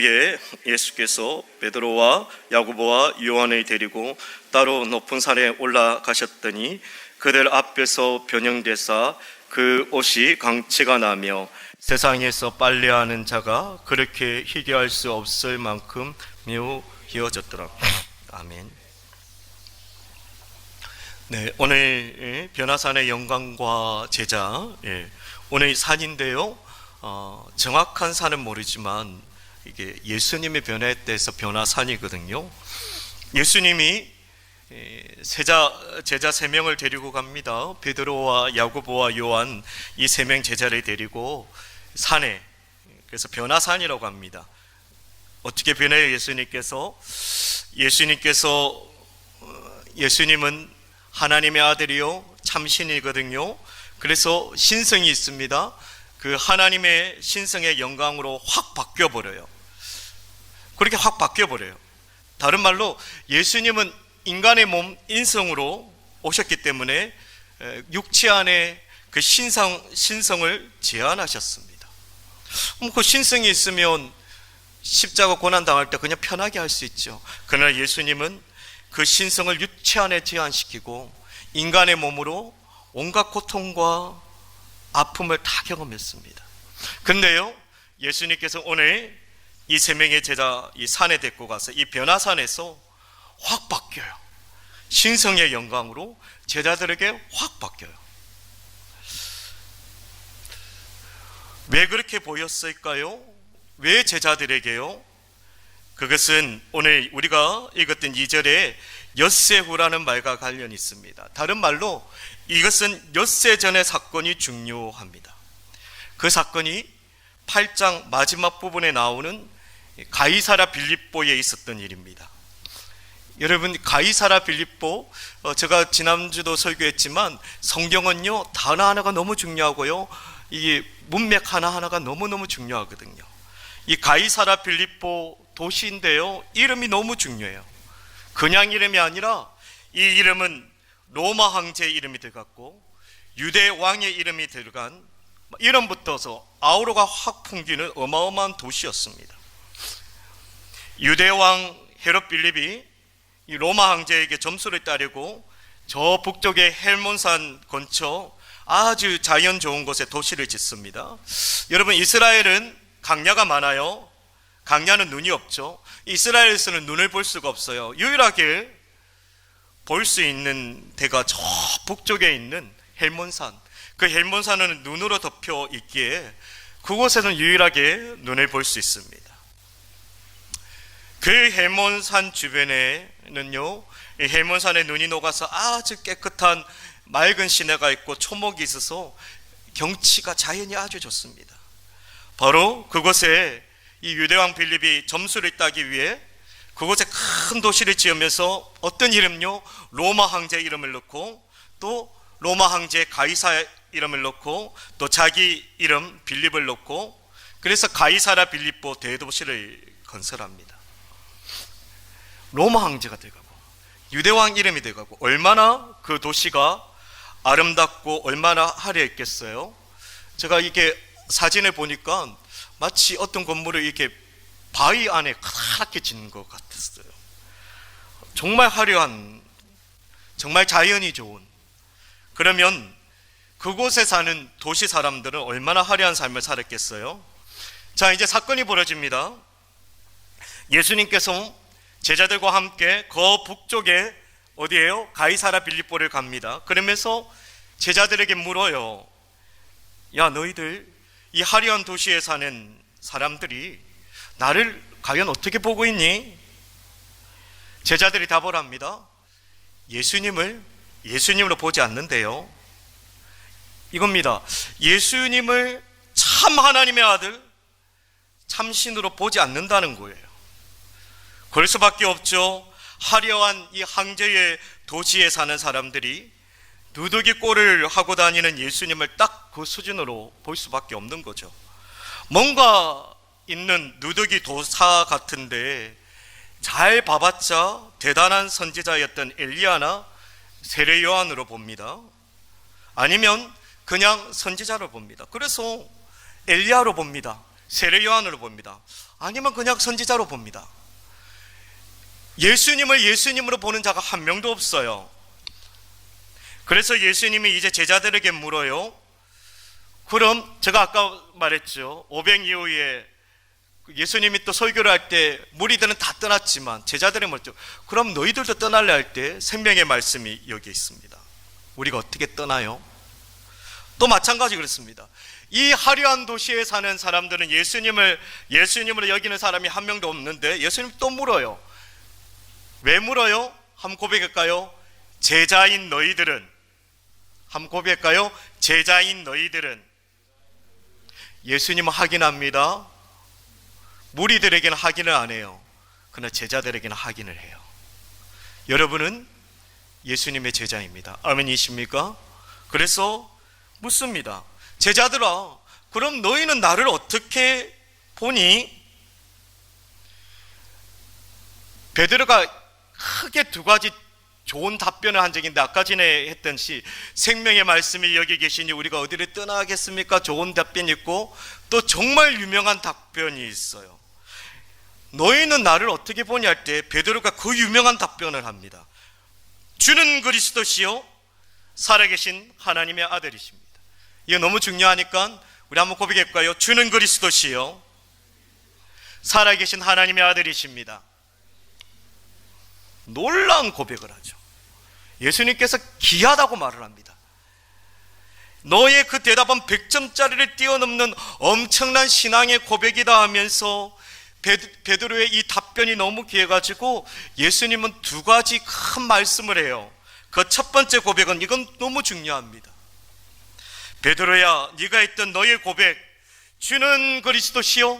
예, 예수께서 베드로와 야고보와 요한을 데리고 따로 높은 산에 올라가셨더니 그들 앞에서 변형되사 그 옷이 강치가 나며 세상에서 빨래하는 자가 그렇게 희귀할 수 없을 만큼 매우 희어졌더라. 아멘. 네, 오늘 변화산의 영광과 제자, 오늘 산인데요. 정확한 산은 모르지만 이게 예수님의 변화에 대해서 변화산이거든요. 예수님이 제자 3명을 데리고 갑니다. 베드로와 야고보와 요한 이 3명 제자를 데리고 산에, 그래서 변화산이라고 합니다. 어떻게 변해요? 예수님은 하나님의 아들이요 참신이거든요. 그래서 신성이 있습니다. 그 하나님의 신성의 영광으로 확 바뀌어버려요. 그렇게 확 바뀌어버려요. 다른 말로 예수님은 인간의 몸 인성으로 오셨기 때문에 육체 안에 그 신성을 제한하셨습니다. 그 신성이 있으면 십자가 고난 당할 때 그냥 편하게 할 수 있죠. 그러나 예수님은 그 신성을 육체 안에 제한시키고 인간의 몸으로 온갖 고통과 아픔을 다 경험했습니다. 근데요, 예수님께서 오늘 이 3명의 제자 이 산에 데리고 가서 이 변화산에서 확 바뀌어요. 신성의 영광으로 제자들에게 확 바뀌어요. 왜 그렇게 보였을까요? 왜 제자들에게요? 그것은 오늘 우리가 읽었던 2절에 엿새후라는 말과 관련이 있습니다. 다른 말로 이것은 엿새 전의 사건이 중요합니다. 그 사건이 8장 마지막 부분에 나오는 가이사랴 빌립보에 있었던 일입니다. 여러분, 가이사랴 빌립보, 제가 지난주도 설교했지만 성경은요 단어 하나가 너무 중요하고요, 이 문맥 하나하나가 너무너무 중요하거든요. 이 가이사랴 빌립보 도시인데요, 이름이 너무 중요해요. 그냥 이름이 아니라 이 이름은 로마 황제의 이름이 들어갔고 유대 왕의 이름이 들어간, 이름부터서 아우라가 확 풍기는 어마어마한 도시였습니다. 유대 왕 헤롯 빌립이 이 로마 황제에게 점수를 따르고 저 북쪽의 헬몬산 근처 아주 자연 좋은 곳에 도시를 짓습니다. 여러분, 이스라엘은 강야가 많아요. 강야는 눈이 없죠. 이스라엘에서는 눈을 볼 수가 없어요. 유일하게 볼 수 있는 데가 저 북쪽에 있는 헬몬산. 그 헬몬산은 눈으로 덮여 있기에 그곳에서는 유일하게 눈을 볼 수 있습니다. 그 헬몬산 주변에는요, 이 헬몬산에 눈이 녹아서 아주 깨끗한 맑은 시내가 있고 초목이 있어서 경치가 자연이 아주 좋습니다. 바로 그곳에 이 유대왕 빌립이 점수를 따기 위해 그곳에 큰 도시를 지으면서 어떤 이름요? 로마 황제 이름을 넣고 또 로마 황제 가이사 이름을 넣고 또 자기 이름 빌립을 넣고, 그래서 가이사랴 빌립보 대도시를 건설합니다. 로마 황제가 돼가고 유대왕 이름이 돼가고 얼마나 그 도시가 아름답고 얼마나 화려했겠어요. 제가 이게 사진을 보니까 마치 어떤 건물을 이렇게 바위 안에 가득히 짓는 것 같았어요. 정말 화려한, 정말 자연이 좋은. 그러면 그곳에 사는 도시 사람들은 얼마나 화려한 삶을 살았겠어요? 자, 이제 사건이 벌어집니다. 예수님께서 제자들과 함께 그 북쪽에 어디예요? 가이사랴 빌립보를 갑니다. 그러면서 제자들에게 물어요. 야, 너희들 이 화려한 도시에 사는 사람들이 나를 과연 어떻게 보고 있니? 제자들이 답을 합니다. 예수님으로 보지 않는데요. 이겁니다. 예수님을 참 하나님의 아들, 참신으로 보지 않는다는 거예요. 그럴 수밖에 없죠. 화려한 이 황제의 도시에 사는 사람들이 누더기 꼴을 하고 다니는 예수님을 딱 그 수준으로 볼 수밖에 없는 거죠. 뭔가 있는 누더기 도사 같은데 잘 봐봤자 대단한 선지자였던 엘리야나 세례 요한으로 봅니다. 아니면 그냥 선지자로 봅니다. 그래서 엘리야로 봅니다. 세례 요한으로 봅니다. 아니면 그냥 선지자로 봅니다. 예수님을 예수님으로 보는 자가 한 명도 없어요. 그래서 예수님이 이제 제자들에게 물어요. 그럼 제가 아까 말했죠. 500 이후에 예수님이 또 설교를 할 때 무리들은 다 떠났지만 제자들이 뭐죠? 그럼 너희들도 떠날래 할 때 생명의 말씀이 여기 있습니다. 우리가 어떻게 떠나요? 또 마찬가지 그렇습니다. 이 화려한 도시에 사는 사람들은 예수님으로 여기는 사람이 한 명도 없는데 예수님 또 물어요. 왜 물어요? 한번 고백할까요? 제자인 너희들은, 한번 고백할까요? 제자인 너희들은. 예수님은 확인합니다. 무리들에게는 확인을 안 해요. 그러나 제자들에게는 확인을 해요. 여러분은 예수님의 제자입니다. 아멘이십니까? 그래서 묻습니다. 제자들아, 그럼 너희는 나를 어떻게 보니? 베드로가 크게 두 가지 좋은 답변을 한 적이 있는데, 아까 전에 했던 생명의 말씀이 여기 계시니 우리가 어디를 떠나겠습니까? 좋은 답변이 있고, 또 정말 유명한 답변이 있어요. 너희는 나를 어떻게 보니 할 때 베드로가 그 유명한 답변을 합니다. 주는 그리스도시요 살아계신 하나님의 아들이십니다. 이거 너무 중요하니까 우리 한번 고백할까요? 주는 그리스도시요 살아계신 하나님의 아들이십니다. 놀라운 고백을 하죠. 예수님께서 귀하다고 말을 합니다. 너의 그 대답은 100점짜리를 뛰어넘는 엄청난 신앙의 고백이다 하면서 베드로의 이 답변이 너무 귀해가지고 예수님은 두 가지 큰 말씀을 해요. 그 첫 번째 고백은 이건 너무 중요합니다. 베드로야, 네가 했던 너의 고백, 주는 그리스도시요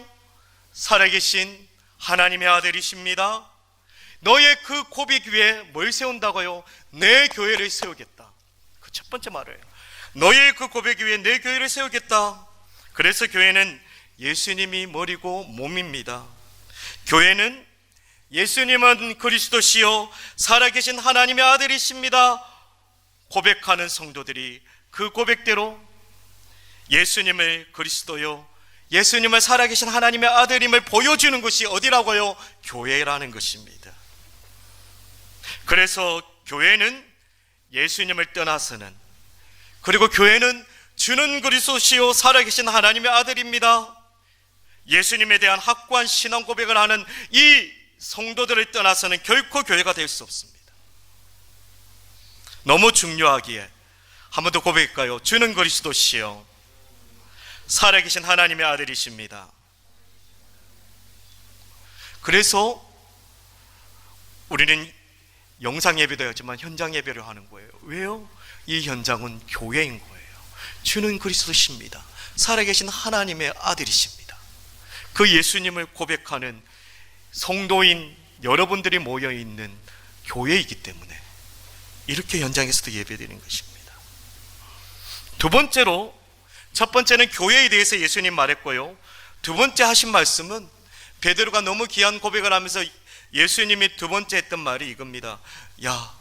살아계신 하나님의 아들이십니다. 너의 그 고백 위에 뭘 세운다고요? 내 교회를 세우겠다. 그 첫 번째 말이에요. 너의 그 고백 위에 내 교회를 세우겠다. 그래서 교회는 예수님이 머리고 몸입니다. 교회는 예수님은 그리스도시요 살아계신 하나님의 아들이십니다 고백하는 성도들이 그 고백대로 예수님을 그리스도요 예수님을 살아계신 하나님의 아들임을 보여주는 것이 어디라고요? 교회라는 것입니다. 그래서 교회는 예수님을 떠나서는, 그리고 교회는 주는 그리스도시요 살아계신 하나님의 아들입니다, 예수님에 대한 확고한 신앙 고백을 하는 이 성도들을 떠나서는 결코 교회가 될 수 없습니다. 너무 중요하기에 한 번 더 고백할까요? 주는 그리스도시요 살아계신 하나님의 아들이십니다. 그래서 우리는 영상 예배도 하지만 현장 예배를 하는 거예요. 왜요? 이 현장은 교회인 거예요. 주는 그리스도십니다. 살아계신 하나님의 아들이십니다. 그 예수님을 고백하는 성도인 여러분들이 모여있는 교회이기 때문에 이렇게 현장에서도 예배드리는 것입니다. 두 번째로, 첫 번째는 교회에 대해서 예수님 말했고요, 두 번째 하신 말씀은 베드로가 너무 귀한 고백을 하면서 예수님이 두 번째 했던 말이 이겁니다. 야,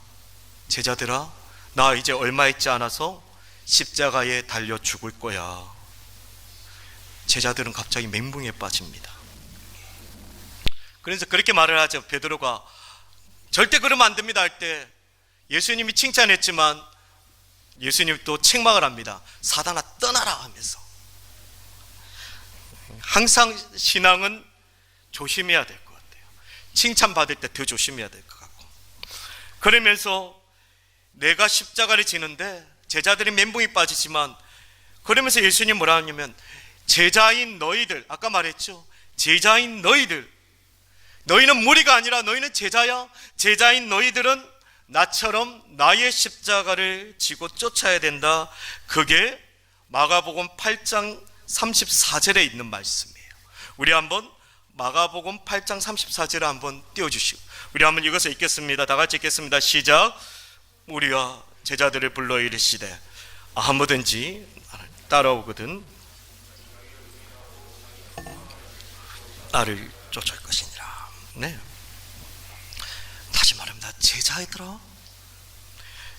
제자들아, 나 이제 얼마 있지 않아서 십자가에 달려 죽을 거야. 제자들은 갑자기 멘붕에 빠집니다. 그래서 그렇게 말을 하죠. 베드로가 절대 그러면 안 됩니다 할 때 예수님이 칭찬했지만 예수님이 또 책망을 합니다. 사단아 떠나라 하면서. 항상 신앙은 조심해야 될 것 같아요. 칭찬받을 때 더 조심해야 될 것 같고. 그러면서 내가 십자가를 지는데 제자들이 멘붕이 빠지지만, 그러면서 예수님 뭐라 하냐면 제자인 너희들, 아까 말했죠. 제자인 너희는 무리가 아니라 너희는 제자야. 제자인 너희들은 나처럼 나의 십자가를 지고 쫓아야 된다. 그게 마가복음 8장 34절에 있는 말씀이에요. 우리 한번 마가복음 8장 34절을 한번 띄워주시고 우리 한번 이것을 읽겠습니다. 다 같이 읽겠습니다. 시작. 우리와 제자들을 불러 이르시되 아무든지 따라오거든 나를 쫓아올 것이니라. 네. 다시 말합니다.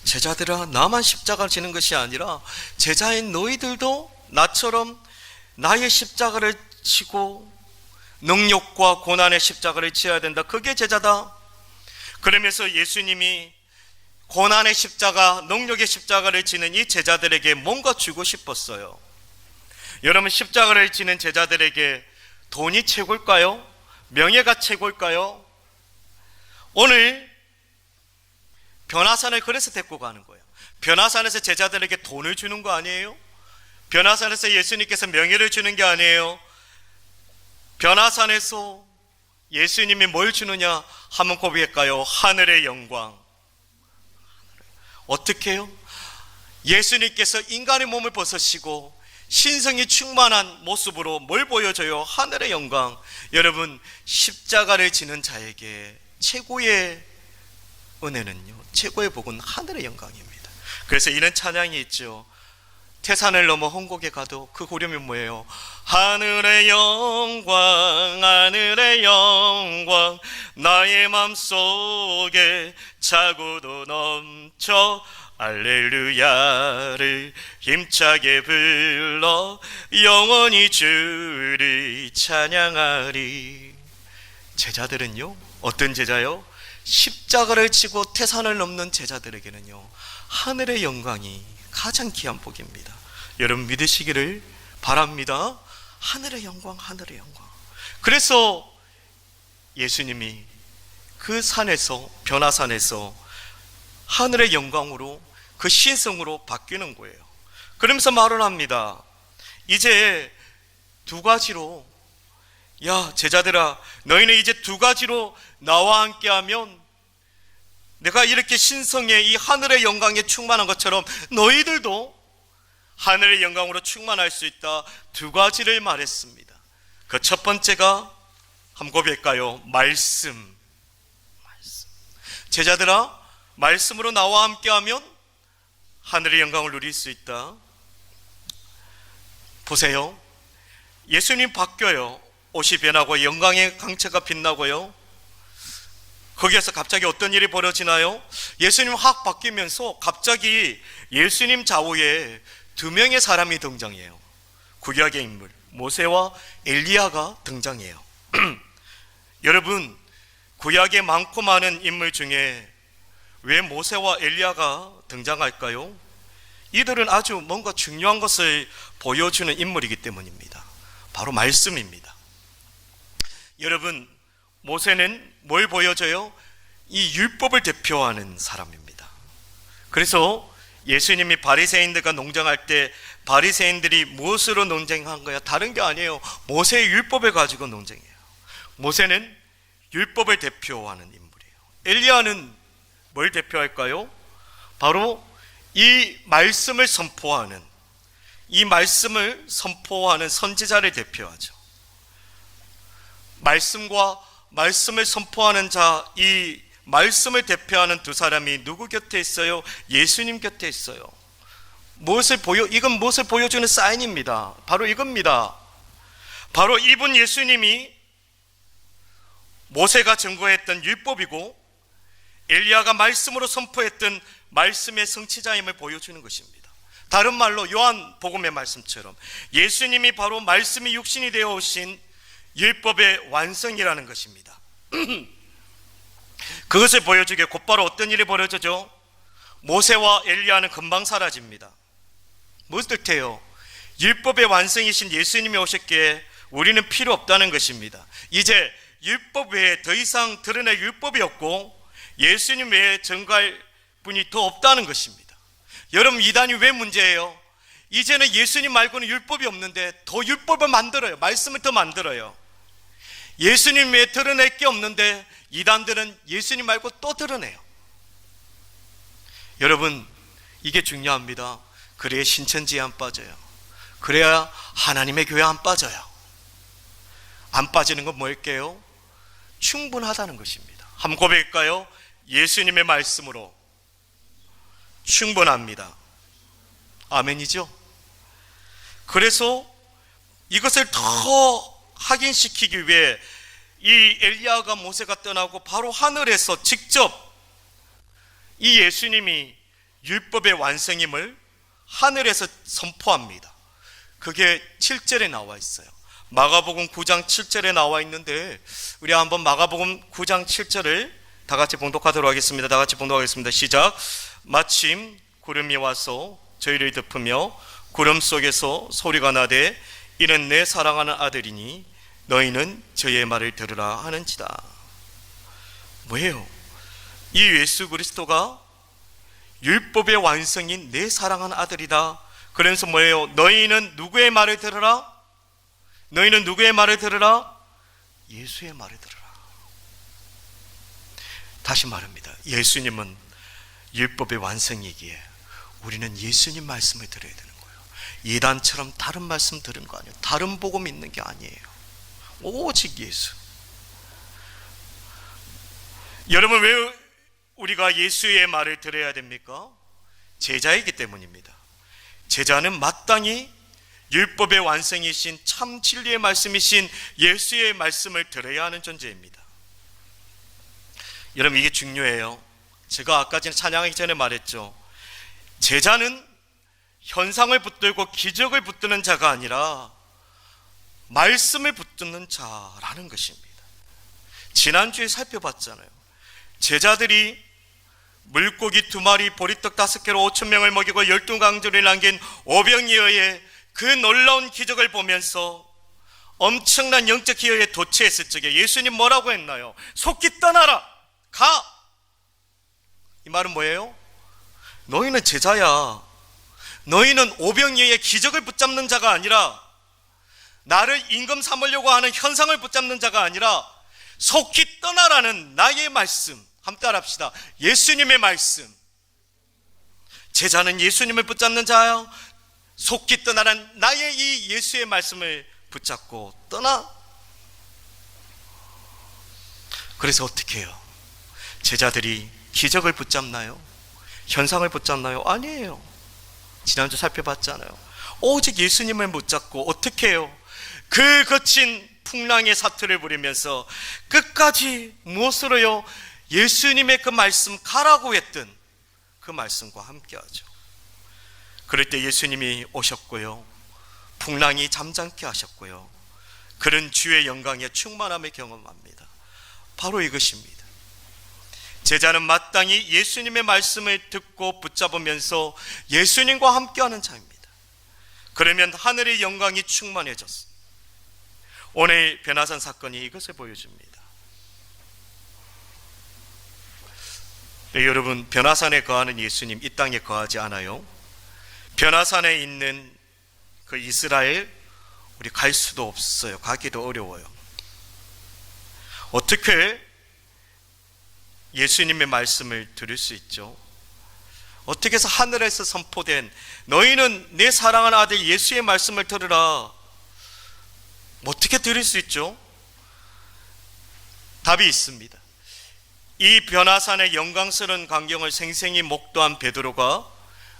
제자들아, 나만 십자가를 지는 것이 아니라 제자인 너희들도 나처럼 나의 십자가를 지고 능력과 고난의 십자가를 지어야 된다. 그게 제자다. 그러면서 예수님이 고난의 십자가, 능력의 십자가를 지는 이 제자들에게 뭔가 주고 싶었어요. 여러분, 십자가를 지는 제자들에게 돈이 최고일까요? 명예가 최고일까요? 오늘 변화산을 그래서 데리고 가는 거예요. 변화산에서 제자들에게 돈을 주는 거 아니에요? 변화산에서 예수님께서 명예를 주는 게 아니에요. 변화산에서 예수님이 뭘 주느냐 하면 고백할까요? 하늘의 영광. 어떻게 해요? 예수님께서 인간의 몸을 벗으시고 신성이 충만한 모습으로 뭘 보여줘요? 하늘의 영광. 여러분, 십자가를 지는 자에게 최고의 은혜는요, 최고의 복은 하늘의 영광입니다. 그래서 이런 찬양이 있죠. 태산을 넘어 홍곡에 가도 그 후렴이 뭐예요? 하늘의 영광, 하늘의 영광, 나의 맘속에 차고도 넘쳐 알렐루야를 힘차게 불러 영원히 주를 찬양하리. 제자들은요, 어떤 제자요? 십자가를 지고 태산을 넘는 제자들에게는요, 하늘의 영광이 가장 귀한 복입니다. 여러분, 믿으시기를 바랍니다. 하늘의 영광, 하늘의 영광. 그래서 예수님이 그 산에서, 변화산에서 하늘의 영광으로, 그 신성으로 바뀌는 거예요. 그러면서 말을 합니다. 이제 두 가지로, 야 제자들아, 너희는 이제 두 가지로 나와 함께하면 내가 이렇게 신성의 이 하늘의 영광에 충만한 것처럼 너희들도 하늘의 영광으로 충만할 수 있다. 두 가지를 말했습니다. 그 첫 번째가 한번 고백할까요? 말씀. 제자들아, 말씀으로 나와 함께하면 하늘의 영광을 누릴 수 있다. 보세요, 예수님 바뀌어요. 옷이 변하고 영광의 강체가 빛나고요. 거기에서 갑자기 어떤 일이 벌어지나요? 예수님 확 바뀌면서 갑자기 예수님 좌우에 두 명의 사람이 등장해요. 구약의 인물 모세와 엘리야가 등장해요. 여러분, 구약의 많고 많은 인물 중에 왜 모세와 엘리야가 등장할까요? 이들은 아주 뭔가 중요한 것을 보여주는 인물이기 때문입니다. 바로 말씀입니다. 여러분, 모세는 뭘 보여줘요? 이 율법을 대표하는 사람입니다. 그래서 예수님이 바리새인들과 논쟁할 때 바리새인들이 무엇으로 논쟁한 거야? 다른 게 아니에요. 모세의 율법을 가지고 논쟁해요. 모세는 율법을 대표하는 인물이에요. 엘리야는 뭘 대표할까요? 바로 이 말씀을 선포하는, 이 말씀을 선포하는 선지자를 대표하죠. 말씀과 말씀을 선포하는 자, 이 말씀을 대표하는 두 사람이 누구 곁에 있어요? 예수님 곁에 있어요. 이건 무엇을 보여주는 사인입니다. 바로 이겁니다. 바로 이분 예수님이 모세가 증거했던 율법이고 엘리야가 말씀으로 선포했던 말씀의 성취자임을 보여주는 것입니다. 다른 말로 요한복음의 말씀처럼 예수님이 바로 말씀이 육신이 되어 오신 율법의 완성이라는 것입니다. 그것을 보여주기에 곧바로 어떤 일이 벌어지죠? 모세와 엘리야는 금방 사라집니다. 무슨 뜻이에요? 율법의 완성이신 예수님이 오셨기에 우리는 필요 없다는 것입니다. 이제 율법 외에 더 이상 드러낼 율법이 없고 예수님 외에 증거할 분이 더 없다는 것입니다. 여러분, 이단이 왜 문제예요? 이제는 예수님 말고는 율법이 없는데 더 율법을 만들어요. 말씀을 더 만들어요. 예수님 외에 드러낼 게 없는데 이단들은 예수님 말고 또 드러내요. 여러분, 이게 중요합니다. 그래야 신천지에 안 빠져요. 그래야 하나님의 교회 안 빠져요. 안 빠지는 건 뭘까요? 충분하다는 것입니다. 한번 고백할까요? 예수님의 말씀으로 충분합니다. 아멘이죠? 그래서 이것을 더 확인시키기 위해 이 엘리야가 모세가 떠나고 바로 하늘에서 직접 이 예수님이 율법의 완성임을 하늘에서 선포합니다. 그게 7절에 나와 있어요. 마가복음 9장 7절에 나와 있는데 우리 한번 마가복음 9장 7절을 다 같이 봉독하도록 하겠습니다. 다 같이 봉독하겠습니다. 시작. 마침 구름이 와서 저희를 덮으며 구름 속에서 소리가 나되 이는 내 사랑하는 아들이니 너희는 저의 말을 들으라 하는지다. 뭐예요? 이 예수 그리스도가 율법의 완성인 내 사랑하는 아들이다. 그래서 뭐예요? 너희는 누구의 말을 들으라? 너희는 누구의 말을 들으라? 예수의 말을 들으라. 다시 말합니다. 예수님은 율법의 완성이기에 우리는 예수님 말씀을 들어야 되는 거예요. 이단처럼 다른 말씀 들은 거 아니에요. 다른 복음 있는 게 아니에요. 오직 예수. 여러분, 왜 우리가 예수의 말을 들어야 됩니까? 제자이기 때문입니다. 제자는 마땅히 율법의 완성이신 참 진리의 말씀이신 예수의 말씀을 들어야 하는 존재입니다. 여러분, 이게 중요해요. 제가 아까 전에 찬양하기 전에 말했죠. 제자는 현상을 붙들고 기적을 붙드는 자가 아니라 말씀을 붙드는 자라는 것입니다. 지난주에 살펴봤잖아요. 제자들이 물고기 2마리, 보리떡 5개로 5,000명을 먹이고 12강조를 남긴 오병이어의 그 놀라운 기적을 보면서 엄청난 영적 기여에 도취했을 적에 예수님 뭐라고 했나요? 속히 떠나라! 가! 이 말은 뭐예요? 너희는 제자야. 너희는 오병이어의 기적을 붙잡는 자가 아니라, 나를 임금 삼으려고 하는 현상을 붙잡는 자가 아니라 속히 떠나라는 나의 말씀. 함께 따라합시다. 예수님의 말씀. 제자는 예수님을 붙잡는 자야. 속히 떠나라는 나의 이 예수의 말씀을 붙잡고 떠나. 그래서 어떻게 해요? 제자들이 기적을 붙잡나요? 현상을 붙잡나요? 아니에요. 지난주 살펴봤잖아요. 오직 예수님을 붙잡고 어떻게 해요? 그 거친 풍랑의 사투를 부리면서 끝까지 무엇으로요? 예수님의 그 말씀, 가라고 했던 그 말씀과 함께하죠. 그럴 때 예수님이 오셨고요, 풍랑이 잠잠케 하셨고요, 그런 주의 영광의 충만함을 경험합니다. 바로 이것입니다. 제자는 마땅히 예수님의 말씀을 듣고 붙잡으면서 예수님과 함께하는 자입니다. 그러면 하늘의 영광이 충만해졌습니다. 오늘 변화산 사건이 이것을 보여줍니다. 네, 여러분, 변화산에 거하는 예수님 이 땅에 거하지 않아요. 변화산에 있는 그 이스라엘, 우리 갈 수도 없어요. 가기도 어려워요. 어떻게 예수님의 말씀을 들을 수 있죠? 어떻게 해서 하늘에서 선포된 너희는 내 사랑하는 아들 예수의 말씀을 들으라, 어떻게 들을 수 있죠? 답이 있습니다. 이 변화산의 영광스러운 광경을 생생히 목도한 베드로가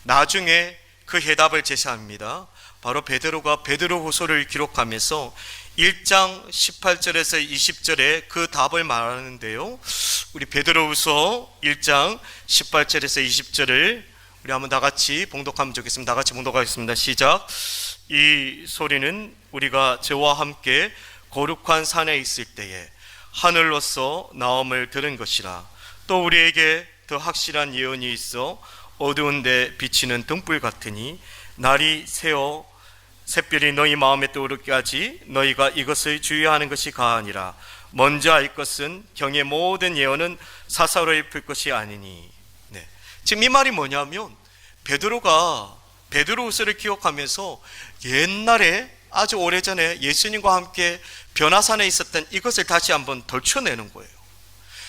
나중에 그 해답을 제시합니다. 바로 베드로가 베드로후서를 기록하면서 1장 18절에서 20절에 그 답을 말하는데요. 우리 베드로후서 1장 18절에서 20절을 우리 한번 다 같이 봉독하면 좋겠습니다. 다 같이 봉독하겠습니다. 시작. 이 소리는 우리가 저와 함께 거룩한 산에 있을 때에 하늘로서 나옴을 들은 것이라. 또 우리에게 더 확실한 예언이 있어 어두운 데 비치는 등불 같으니 날이 새어 샛별이 너희 마음에 떠오르게 하지 너희가 이것을 주의하는 것이 가하니라. 먼저 알 것은 경의 모든 예언은 사사로이 풀 것이 아니니. 네. 지금 이 말이 뭐냐면 베드로가 베드로후서를 기억하면서 옛날에 아주 오래전에 예수님과 함께 변화산에 있었던 이것을 다시 한번 덜쳐내는 거예요.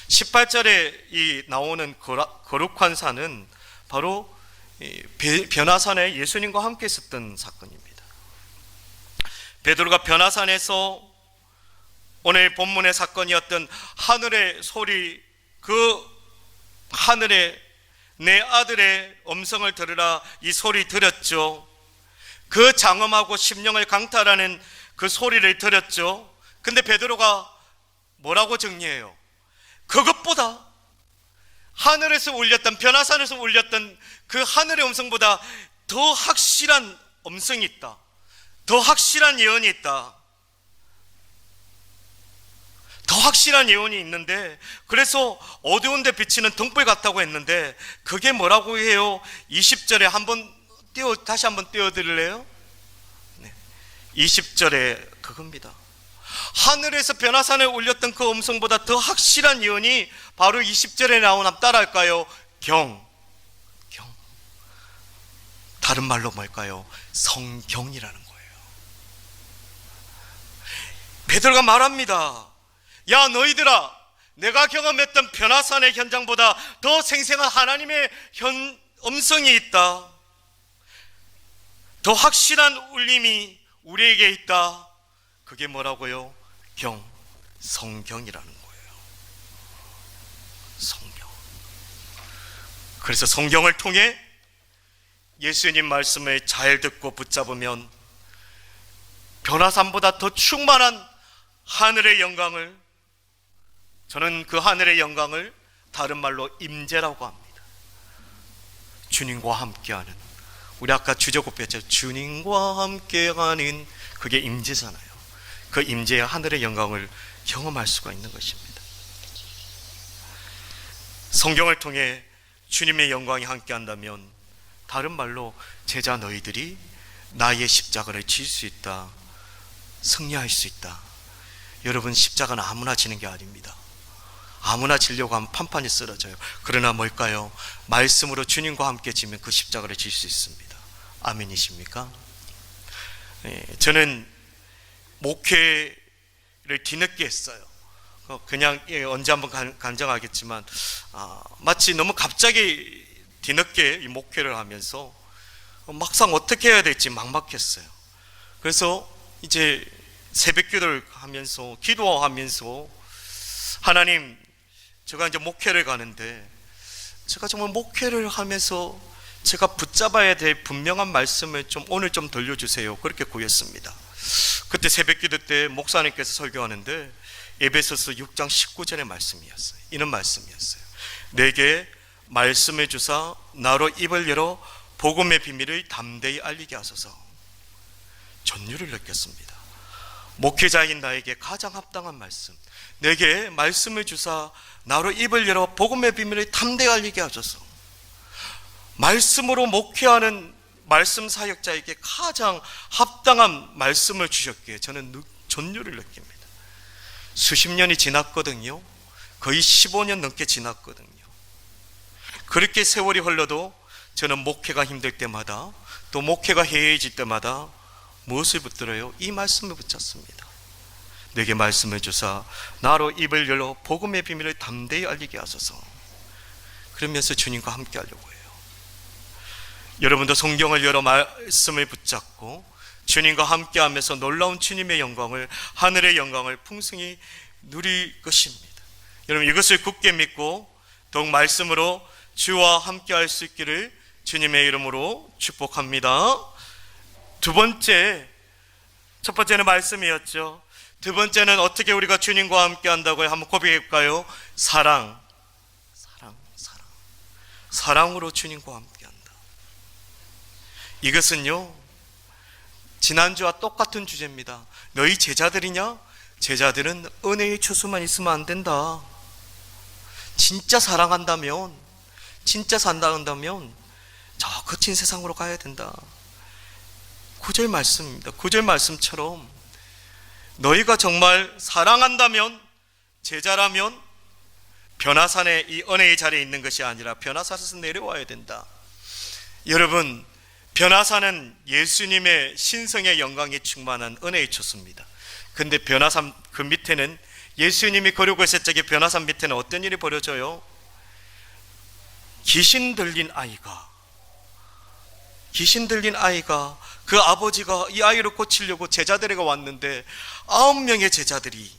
18절에 나오는 거룩한 산은 바로 변화산에 예수님과 함께 있었던 사건입니다. 베드로가 변화산에서 오늘 본문의 사건이었던 하늘의 소리, 그 하늘에 내 아들의 음성을 들으라, 이 소리 들었죠. 그 장엄하고 심령을 강탈하는 그 소리를 들었죠. 근데 베드로가 뭐라고 정리해요? 그것보다 하늘에서 울렸던, 변화산에서 울렸던 그 하늘의 음성보다 더 확실한 음성이 있다, 더 확실한 예언이 있다. 더 확실한 예언이 있는데, 그래서 어두운 데 비치는 등불 같다고 했는데, 그게 뭐라고 해요? 20절에 다시 한번 띄워드릴래요? 네. 20절에 그겁니다. 하늘에서 변화산에 올렸던 그 음성보다 더 확실한 예언이 바로 20절에 나온, 한번 따라할까요? 경. 다른 말로 뭘까요? 성경이라는 거예요. 베드로가 말합니다. 야, 너희들아, 내가 경험했던 변화산의 현장보다 더 생생한 하나님의 음성이 있다. 더 확실한 울림이 우리에게 있다. 그게 뭐라고요? 성경이라는 거예요. 성경. 그래서 성경을 통해 예수님 말씀을 잘 듣고 붙잡으면 변화산보다 더 충만한 하늘의 영광을, 저는 그 하늘의 영광을 다른 말로 임재라고 합니다. 주님과 함께하는, 우리 아까 주제곡 배웠죠. 주님과 함께하는, 그게 임재잖아요. 그 임재의 하늘의 영광을 경험할 수가 있는 것입니다. 성경을 통해 주님의 영광이 함께한다면, 다른 말로 제자 너희들이 나의 십자가를 질 수 있다, 승리할 수 있다. 여러분, 십자가는 아무나 지는 게 아닙니다. 아무나 지려고 하면 판판이 쓰러져요. 그러나 뭘까요? 말씀으로 주님과 함께 지면 그 십자가를 질 수 있습니다. 아멘이십니까? 저는 목회를 뒤늦게 했어요. 그냥 언제 한번 간증하겠지만, 마치 너무 갑자기 뒤늦게 이 목회를 하면서 막상 어떻게 해야 될지 막막했어요. 그래서 이제 새벽 기도를 하면서, 기도하면서, 하나님, 제가 이제 목회를 가는데, 제가 정말 목회를 하면서 제가 붙잡아야 될 분명한 말씀을 오늘 좀 들려주세요. 그렇게 구했습니다. 그때 새벽 기도 때 목사님께서 설교하는데 에베소서 6장 19절의 말씀이었어요. 이런 말씀이었어요. 내게 말씀해 주사 나로 입을 열어 복음의 비밀을 담대히 알리게 하소서. 전율을 느꼈습니다. 목회자인 나에게 가장 합당한 말씀, 내게 말씀을 주사 나로 입을 열어 복음의 비밀을 담대히 알리게 하소서. 말씀으로 목회하는 말씀 사역자에게 가장 합당한 말씀을 주셨기에 저는 전율을 느낍니다. 수십 년이 지났거든요. 거의 15년 넘게 지났거든요. 그렇게 세월이 흘러도 저는 목회가 힘들 때마다, 또 목회가 해이해질 때마다 무엇을 붙들어요? 이 말씀을 붙잡습니다. 내게 말씀해 주사 나로 입을 열어 복음의 비밀을 담대히 알리게 하소서. 그러면서 주님과 함께 하려고 해요. 여러분도 성경을 열어 말씀을 붙잡고 주님과 함께 하면서 놀라운 주님의 영광을, 하늘의 영광을 풍성히 누릴 것입니다. 여러분, 이것을 굳게 믿고 더욱 말씀으로 주와 함께 할 수 있기를 주님의 이름으로 축복합니다. 첫 번째는 말씀이었죠. 두 번째는 어떻게 우리가 주님과 함께 한다고요? 한번 고백해 볼까요? 사랑으로 주님과 함께 한다. 이것은요, 지난주와 똑같은 주제입니다. 너희 제자들이냐? 제자들은 은혜의 추수만 있으면 안 된다. 진짜 사랑한다면, 진짜 산다한다면 저 거친 세상으로 가야 된다. 9절 말씀입니다. 9절 말씀처럼 너희가 정말 사랑한다면, 제자라면 변화산에 이 은혜의 자리에 있는 것이 아니라 변화산에서 내려와야 된다. 여러분, 변화산은 예수님의 신성의 영광이 충만한 은혜의 초소입니다. 근데 변화산 그 밑에는, 예수님이 거류고 있을 적에 변화산 밑에는 어떤 일이 벌어져요? 귀신 들린 아이가 그 아버지가 이 아이를 고치려고 제자들에게 왔는데 9명의 제자들이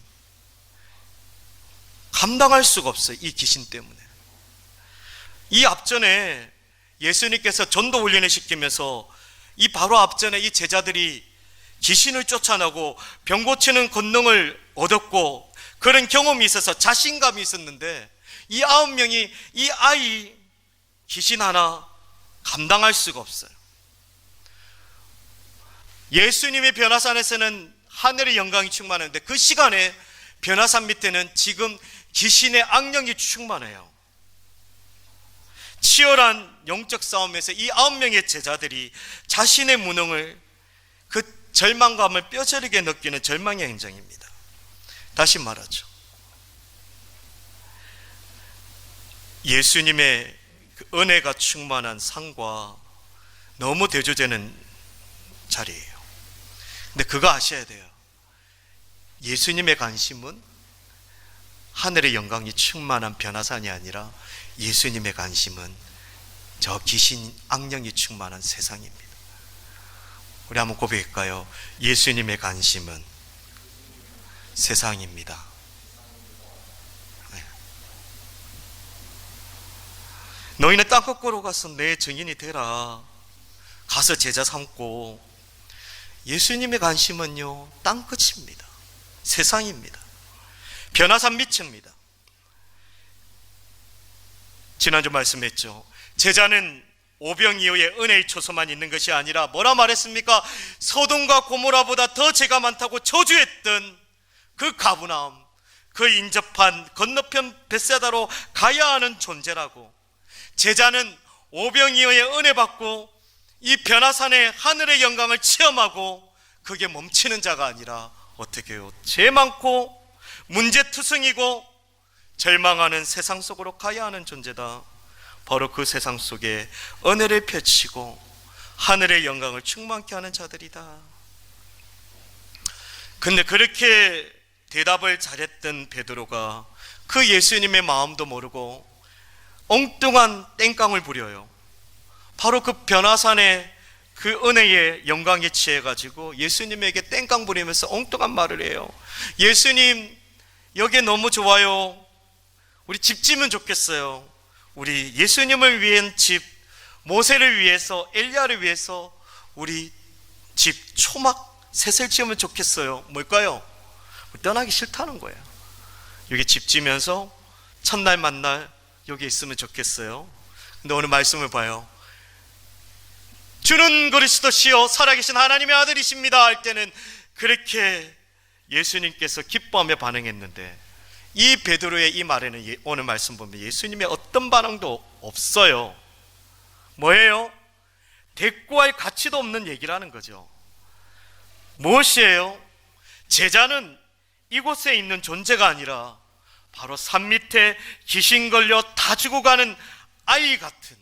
감당할 수가 없어요. 이 귀신 때문에. 이 앞전에 예수님께서 전도 훈련을 시키면서 이 바로 앞전에 이 제자들이 귀신을 쫓아내고 병 고치는 권능을 얻었고 그런 경험이 있어서 자신감이 있었는데, 이 9명이 이 아이 귀신 하나 감당할 수가 없어요. 예수님의 변화산에서는 하늘의 영광이 충만한데 그 시간에 변화산 밑에는 지금 귀신의 악령이 충만해요. 치열한 영적 싸움에서 이 9명의 제자들이 자신의 무능을, 그 절망감을 뼈저리게 느끼는 절망의 행정입니다. 다시 말하죠, 예수님의 그 은혜가 충만한 산과 너무 대조되는 자리예요. 근데 그거 아셔야 돼요. 예수님의 관심은 하늘의 영광이 충만한 변화산이 아니라 예수님의 관심은 저 귀신 악령이 충만한 세상입니다. 우리 한번 고백할까요? 예수님의 관심은 세상입니다. 네. 너희는 땅 거꾸로 가서 내 증인이 되라. 가서 제자 삼고. 예수님의 관심은요, 땅 끝입니다. 세상입니다. 변화산 밑입니다. 지난주 말씀했죠. 제자는 오병이어의 은혜의 초소만 있는 것이 아니라 뭐라 말했습니까? 소돔과 고모라보다 더 죄가 많다고 저주했던 그 가브나움, 그 인접한 건너편 벳세다로 가야 하는 존재라고. 제자는 오병이어의 은혜 받고 이 변화산의 하늘의 영광을 체험하고 그게 멈추는 자가 아니라 어떻게 해요? 죄 많고 문제투성이고 절망하는 세상 속으로 가야 하는 존재다. 바로 그 세상 속에 은혜를 펼치고 하늘의 영광을 충만케 하는 자들이다. 근데 그렇게 대답을 잘했던 베드로가 그 예수님의 마음도 모르고 엉뚱한 땡깡을 부려요. 바로 그 변화산의 그 은혜의 영광에 취해가지고 예수님에게 땡깡 부리면서 엉뚱한 말을 해요. 예수님, 여기 너무 좋아요. 우리 집 지으면 좋겠어요. 우리 예수님을 위한 집, 모세를 위해서, 엘리야를 위해서 우리 집 초막 셋을 지으면 좋겠어요. 뭘까요? 떠나기 싫다는 거예요. 여기 집 지면서 첫날 만날 여기 있으면 좋겠어요. 근데 오늘 말씀을 봐요. 주는 그리스도시요 살아계신 하나님의 아들이십니다 할 때는 그렇게 예수님께서 기뻐하며 반응했는데, 이 베드로의 이 말에는 오늘 말씀 보면 예수님의 어떤 반응도 없어요. 뭐예요? 대꾸할 가치도 없는 얘기라는 거죠. 무엇이에요? 제자는 이곳에 있는 존재가 아니라 바로 산 밑에 귀신 걸려 다 죽어가는 아이 같은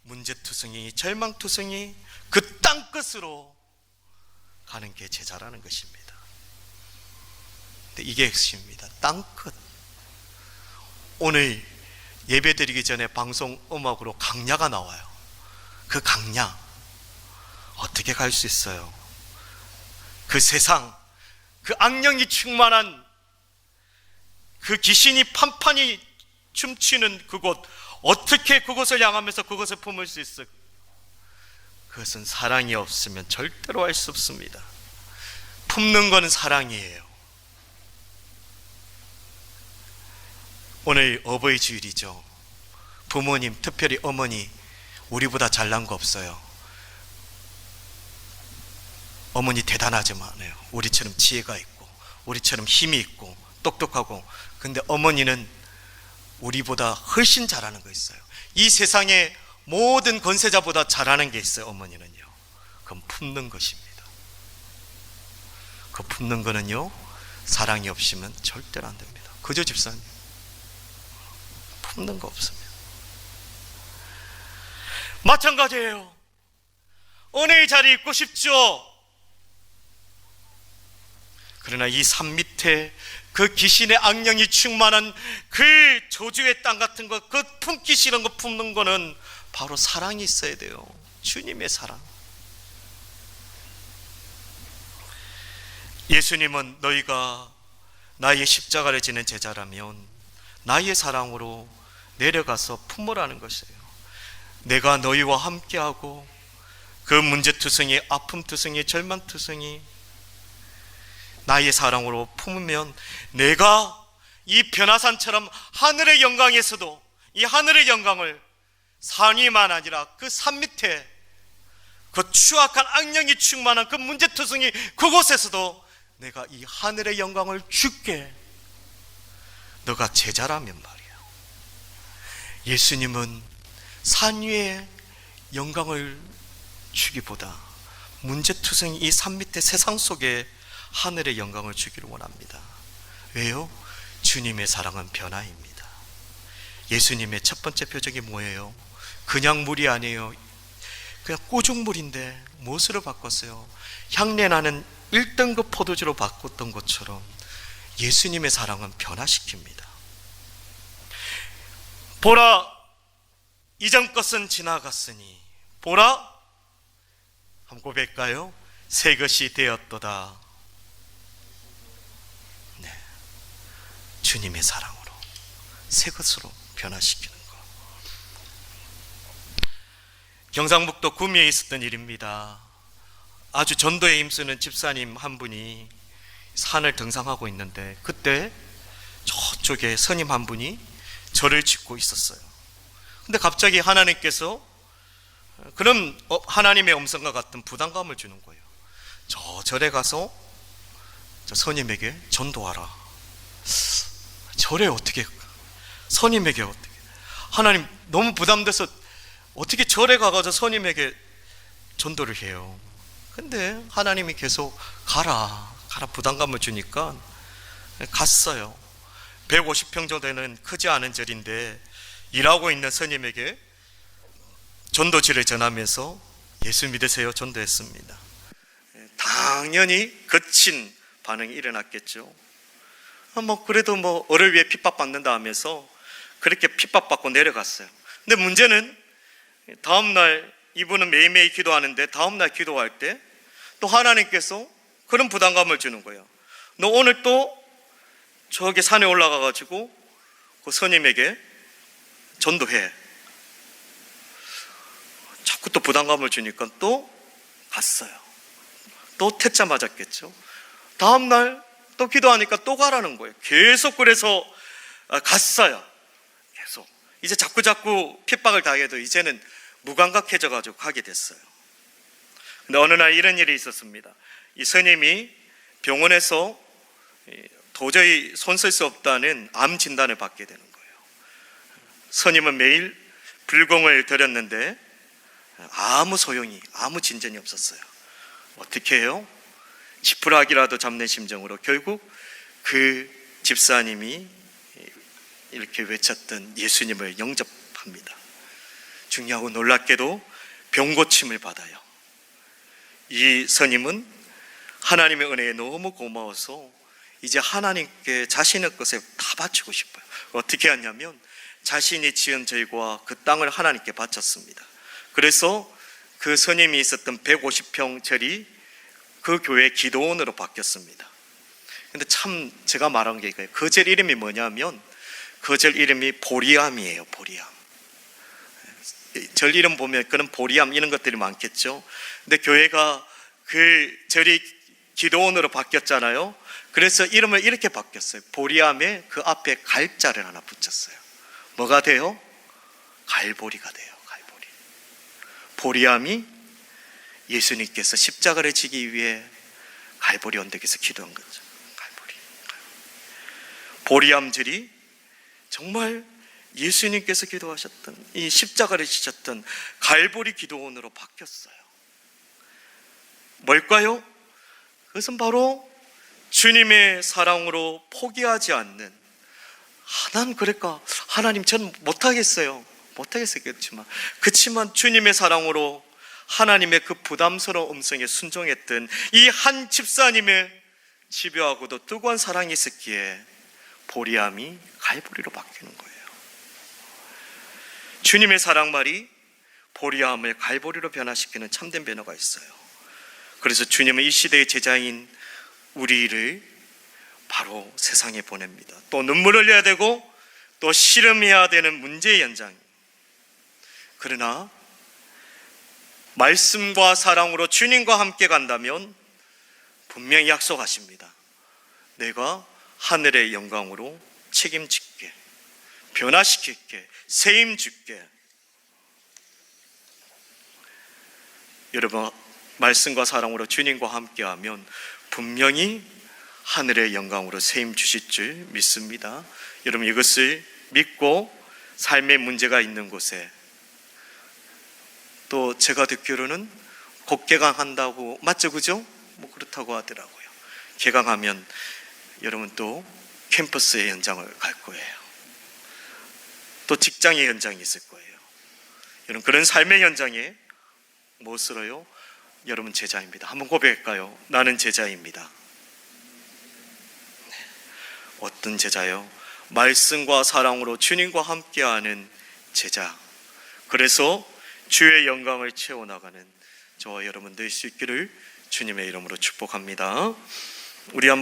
문제투성이, 절망투성이, 그 땅끝으로 가는 게 제자라는 것입니다. 근데 이게 핵심입니다. 땅끝. 오늘 예배드리기 전에 방송 음악으로 강야가 나와요. 그 강야 어떻게 갈 수 있어요? 그 세상, 그 악령이 충만한 그 귀신이 판판이 춤추는 그곳, 어떻게 그곳을 향하면서 그것을 품을 수 있을까? 그것은 사랑이 없으면 절대로 할 수 없습니다. 품는 건 사랑이에요. 오늘 어버이 주일이죠. 부모님, 특별히 어머니, 우리보다 잘난 거 없어요. 어머니 대단하지만요, 우리처럼 지혜가 있고 우리처럼 힘이 있고 똑똑하고, 근데 어머니는 우리보다 훨씬 잘하는 거 있어요. 이 세상의 모든 권세자보다 잘하는 게 있어요. 어머니는요, 그건 품는 것입니다. 그 품는 거는요, 사랑이 없으면 절대로 안 됩니다. 그죠, 집사님? 품는 거 없습니다. 마찬가지예요. 은혜의 자리에 있고 싶죠. 그러나 이 산 밑에 그 귀신의 악령이 충만한 그 저주의 땅 같은 것, 그 품기 싫은 거 품는 거는 바로 사랑이 있어야 돼요. 주님의 사랑. 예수님은 너희가 나의 십자가를 지는 제자라면 나의 사랑으로 내려가서 품으라는 것이에요. 내가 너희와 함께하고 그 문제투성이, 아픔투성이, 절망투성이 나의 사랑으로 품으면 내가 이 변화산처럼 하늘의 영광에서도 이 하늘의 영광을, 산위만 아니라 그 산 밑에 그 추악한 악령이 충만한 그 문제투성이 그곳에서도 내가 이 하늘의 영광을 주께 너가 제자라면 말이야. 예수님은 산 위에 영광을 주기보다 문제투성이 이 산 밑에 세상 속에 하늘의 영광을 주기를 원합니다. 왜요? 주님의 사랑은 변화입니다. 예수님의 첫 번째 표적이 뭐예요? 그냥 물이 아니에요. 그냥 꼬죽물인데 무엇으로 바꿨어요? 향내나는 1등급 포도주로 바꿨던 것처럼 예수님의 사랑은 변화시킵니다. 보라, 이전 것은 지나갔으니 보라, 한번 고백할까요? 새 것이 되었도다. 네, 주님의 사랑으로 새 것으로 변화시키는 것. 경상북도 구미에 있었던 일입니다. 아주 전도에 힘쓰는 집사님 한 분이 산을 등산하고 있는데 그때 저쪽에 스님 한 분이 절을 짓고 있었어요. 근데 갑자기 하나님께서 그런 하나님의 음성과 같은 부담감을 주는 거예요. 저 절에 가서 저 스님에게 전도하라. 절에 어떻게, 스님에게 어떻게, 하나님 너무 부담돼서 어떻게 절에 가서 스님에게 전도를 해요. 근데 하나님이 계속 가라 부담감을 주니까 갔어요. 150평 정도 되는 크지 않은 절인데 일하고 있는 스님에게 전도지를 전하면서 예수 믿으세요 전도했습니다. 당연히 거친 반응이 일어났겠죠. 그래도 어를 위해 핍박받는다 하면서 그렇게 핍박받고 내려갔어요. 근데 문제는 다음날 이분은 매일매일 기도하는데 다음날 기도할 때 또 하나님께서 그런 부담감을 주는 거예요. 너 오늘 또 저기 산에 올라가가지고 그 스님에게 전도해. 자꾸 또 부담감을 주니까 또 갔어요. 또 퇴짜 맞았겠죠. 다음날 또 기도하니까 또 가라는 거예요. 계속 그래서 갔어요. 계속. 이제 자꾸 핍박을 당해도 이제는 무감각해져가지고 가게 됐어요. 근데 어느 날 이런 일이 있었습니다. 이 스님이 병원에서 도저히 손쓸 수 없다는 암 진단을 받게 되는 거예요. 스님은 매일 불공을 드렸는데 아무 소용이, 아무 진전이 없었어요. 어떻게 해요? 지푸라기라도 잡는 심정으로 결국 그 집사님이 이렇게 외쳤던 예수님을 영접합니다. 중요하고 놀랍게도 병고침을 받아요. 이 스님은 하나님의 은혜에 너무 고마워서 이제 하나님께 자신의 것을 다 바치고 싶어요. 어떻게 하냐면 자신이 지은 절과 그 땅을 하나님께 바쳤습니다. 그래서 그 스님이 있었던 150평 절이 그 교회 기도원으로 바뀌었습니다. 근데 참 제가 말한 게 이거예요. 그 절 이름이 뭐냐면 그 절 이름이 보리암이에요. 보리암. 절 이름 보면 그런 보리암 이런 것들이 많겠죠. 근데 교회가 그 절이 기도원으로 바뀌었잖아요. 그래서 이름을 이렇게 바뀌었어요. 보리암에 그 앞에 갈자를 하나 붙였어요. 뭐가 돼요? 갈보리가 돼요. 갈보리. 보리암이 예수님께서 십자가를 지기 위해 갈보리 언덕에서 기도한 거죠. 갈보리. 보리암절이 정말 예수님께서 기도하셨던 이 십자가를 지셨던 갈보리 기도원으로 바뀌었어요. 뭘까요? 그것은 바로 주님의 사랑으로 포기하지 않는, 난 그럴까? 하나님 전 못하겠어요. 그렇지만 주님의 사랑으로 하나님의 그 부담스러운 음성에 순종했던 이 한 집사님의 집요하고도 뜨거운 사랑이 있었기에 보리암이 갈보리로 바뀌는 거예요. 주님의 사랑말이 보리암을 갈보리로 변화시키는 참된 변화가 있어요. 그래서 주님은 이 시대의 제자인 우리를 바로 세상에 보냅니다. 또 눈물 흘려야 되고 또 씨름해야 되는 문제의 연장. 그러나 말씀과 사랑으로 주님과 함께 간다면 분명히 약속하십니다. 내가 하늘의 영광으로 책임질게, 변화시킬게, 세임줄게. 여러분, 말씀과 사랑으로 주님과 함께하면 분명히 하늘의 영광으로 세임 주실 줄 믿습니다. 여러분 이것을 믿고 삶의 문제가 있는 곳에, 또 제가 듣기로는 곧 개강한다고, 맞죠? 그죠? 뭐 그렇다고 하더라고요. 개강하면 여러분 또 캠퍼스의 현장을 갈 거예요. 또 직장의 현장이 있을 거예요. 여러분 그런 삶의 현장에 무엇으로요? 여러분 제자입니다. 한번 고백할까요? 나는 제자입니다. 어떤 제자요? 말씀과 사랑으로 주님과 함께하는 제자. 그래서 주의 영광을 채워나가는 저와 여러분 될 수 있기를 주님의 이름으로 축복합니다. 우리 한번